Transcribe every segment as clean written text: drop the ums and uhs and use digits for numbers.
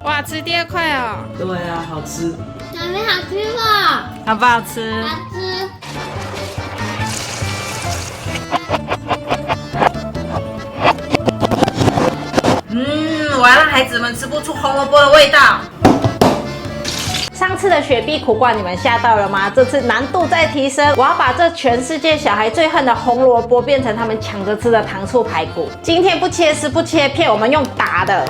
哇，吃第二块哦。对啊，好吃。小妹好吃哦，好不好吃？好吃。我要让孩子们吃不出红萝卜的味道。上次的雪碧苦瓜你们吓到了吗？这次难度再提升，我要把这全世界小孩最恨的红萝卜变成他们抢着吃的糖醋排骨。今天不切丝不切片，我们用打的。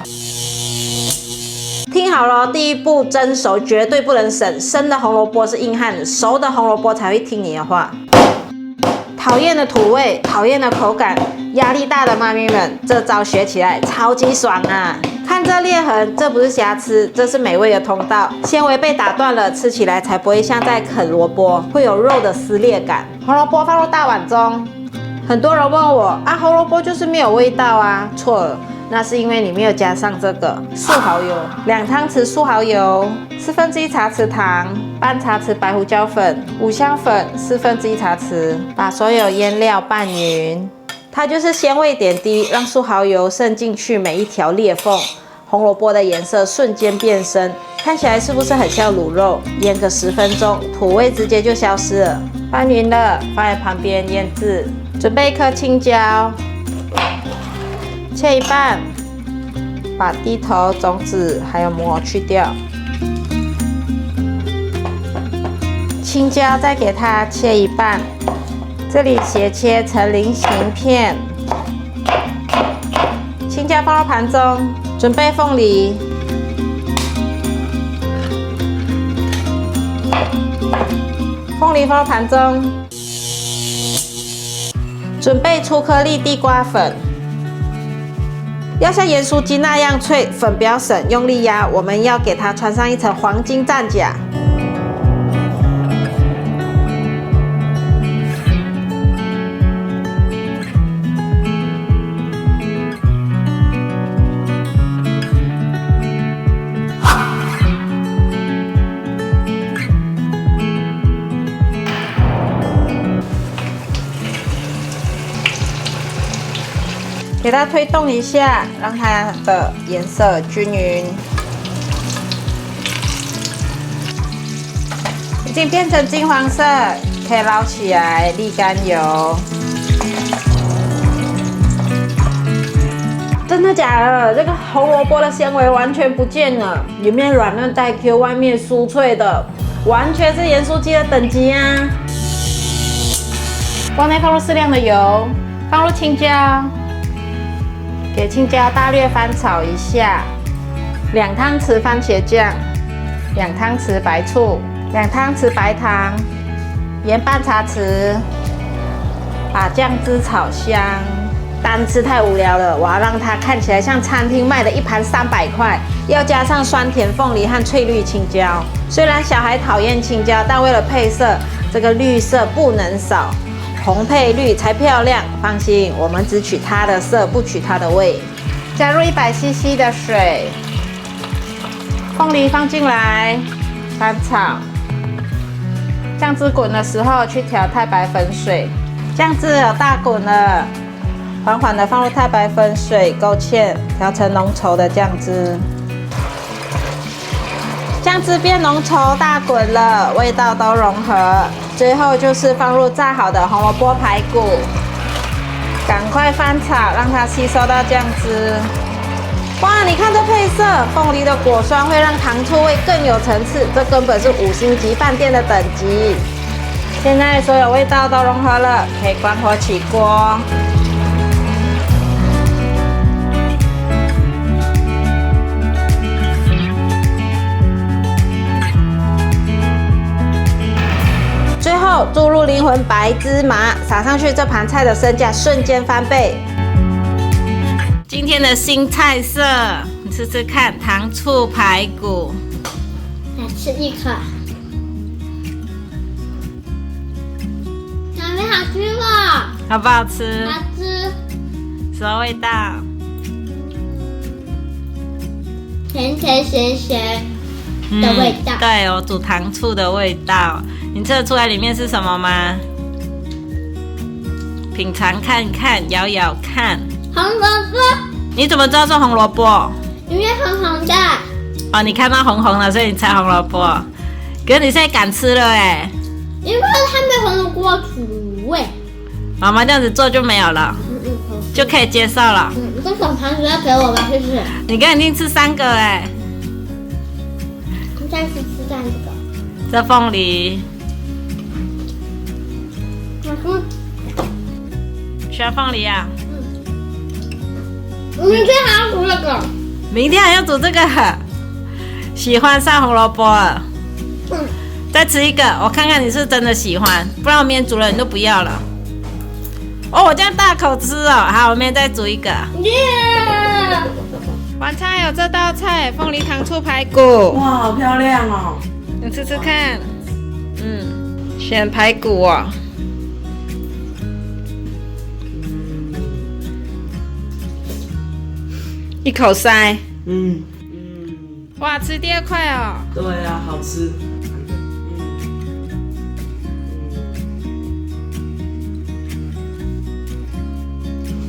听好了，第一步蒸熟绝对不能省，生的红萝卜是硬汉，熟的红萝卜才会听你的话。讨厌的土味，讨厌的口感，压力大的妈咪们，这招学起来超级爽啊！看这裂痕，这不是瑕疵，这是美味的通道。纤维被打断了，吃起来才不会像在啃萝卜，会有肉的撕裂感。红萝卜放入大碗中。很多人问我啊，红萝卜就是没有味道啊？错了，那是因为你没有加上这个素蚝油，2汤匙素蚝油，1/4茶匙糖，半茶匙白胡椒粉，五香粉1/4茶匙，把所有腌料拌匀。它就是鲜味点滴，让素蚝油渗进去每一条裂缝，红萝卜的颜色瞬间变深，看起来是不是很像卤肉？腌个10分钟，土味直接就消失了。拌匀了，放在旁边腌制。准备1颗青椒，切一半，把蒂头、种子还有膜去掉。青椒再给它切一半。这里斜切成菱形片，青椒放入盘中，准备凤梨，凤梨放入盘中，准备粗颗粒地瓜粉，要像盐酥鸡那样脆，粉不要省，用力压，我们要给它穿上一层黄金战甲。给它推动一下，让它的颜色均匀。已经变成金黄色，可以捞起来沥干油。真的假的？这个红萝卜的纤维完全不见了，里面软嫩带 Q， 外面酥脆的，完全是盐酥鸡的等级啊！锅内放入适量的油，放入青椒。给青椒大略翻炒一下，2汤匙番茄酱，2汤匙白醋，2汤匙白糖，盐半茶匙，把酱汁炒香。单吃太无聊了，我要让它看起来像餐厅卖的一盘300块，要加上酸甜凤梨和翠绿青椒。虽然小孩讨厌青椒，但为了配色，这个绿色不能少。红配绿才漂亮，放心，我们只取它的色，不取它的味。加入100cc 的水，凤梨放进来，翻炒。酱汁滚的时候去调太白粉水，酱汁有大滚了，缓缓的放入太白粉水，勾芡，调成浓稠的酱汁。酱汁变浓稠大滚了，味道都融合。最后就是放入炸好的红萝卜排骨，赶快翻炒，让它吸收到酱汁。哇，你看这配色，凤梨的果酸会让糖醋味更有层次，这根本是5星级饭店的等级。现在所有味道都融合了，可以关火起锅。最后注入灵魂白芝麻，撒上去，这盘菜的身价瞬间翻倍。今天的新菜色，你试试看，糖醋排骨。来吃一口，小妹好吃哦，好不好吃？好吃，什么味道？甜甜咸咸的味道。对，有煮糖醋的味道。你吃得出来里面是什么吗？品尝看看，咬咬看。红萝卜。你怎么知道是红萝卜？因为红红的，哦，你看到红红的，所以你猜红萝卜。可是你现在敢吃了哎。因为它没红萝卜苦味。妈妈这样子做就没有了，就可以接受了。这手盘子要给我吧，试试。你刚才已经吃3个哎。再试吃这样子的。这凤梨，喜欢凤梨啊？我明天还要煮这个。明天还要煮这个，喜欢上红萝卜了。再吃一个，我看看你是不是真的喜欢，不然我明天煮了你都不要了。哦，我这样大口吃哦。好，我明天再煮一个。耶！晚餐有这道菜，凤梨糖醋排骨。哇，好漂亮哦！你吃吃看。选排骨哦。一口塞。哇，吃第2块哦。对啊，好吃。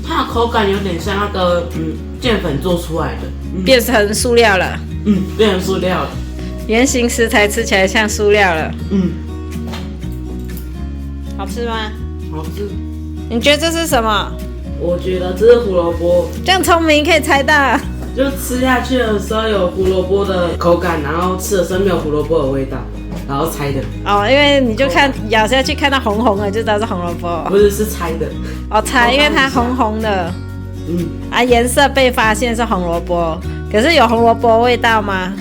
它的口感有点像那个淀粉做出来的，变成塑料了。变成塑料了。原型食材吃起来像塑料了。好吃吗？好吃。你觉得这是什么？我觉得这是胡萝卜。这样聪明可以猜到。就吃下去的时候有胡萝卜的口感，然后吃的时候没有胡萝卜的味道，然后猜的。哦，因为你就看咬下去看到红红的就知道是红萝卜。不是，是猜的。哦，猜，因为它红红的。颜色被发现是红萝卜，可是有红萝卜味道吗？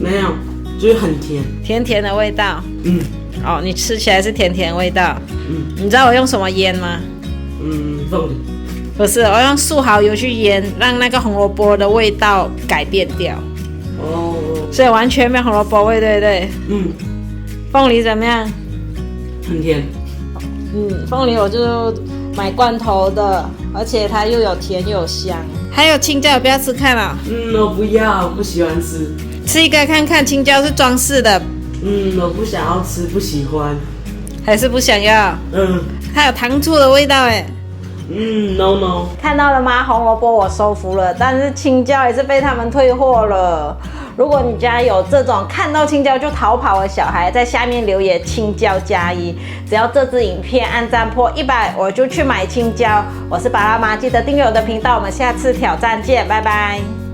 没有，就是很甜，甜甜的味道。哦，你吃起来是甜甜味道。你知道我用什么腌吗？凤梨。不是，我用素蚝油去腌，让那个红萝卜的味道改变掉。哦。所以完全没有红萝卜味，对不对？凤梨怎么样？很甜。凤梨我就买罐头的，而且它又有甜又有香。还有青椒，不要吃看了。我不要，我不喜欢吃。吃一个看看，青椒是装饰的。我不想要吃，不喜欢。还是不想要？它有糖醋的味道哎。no。看到了吗？红萝卜我收服了，但是青椒也是被他们退货了。如果你家有这种看到青椒就逃跑的小孩，在下面留言青椒加1，只要这支影片按赞破100，我就去买青椒。我是巴拉妈，记得订阅我的频道，我们下次挑战见，拜拜。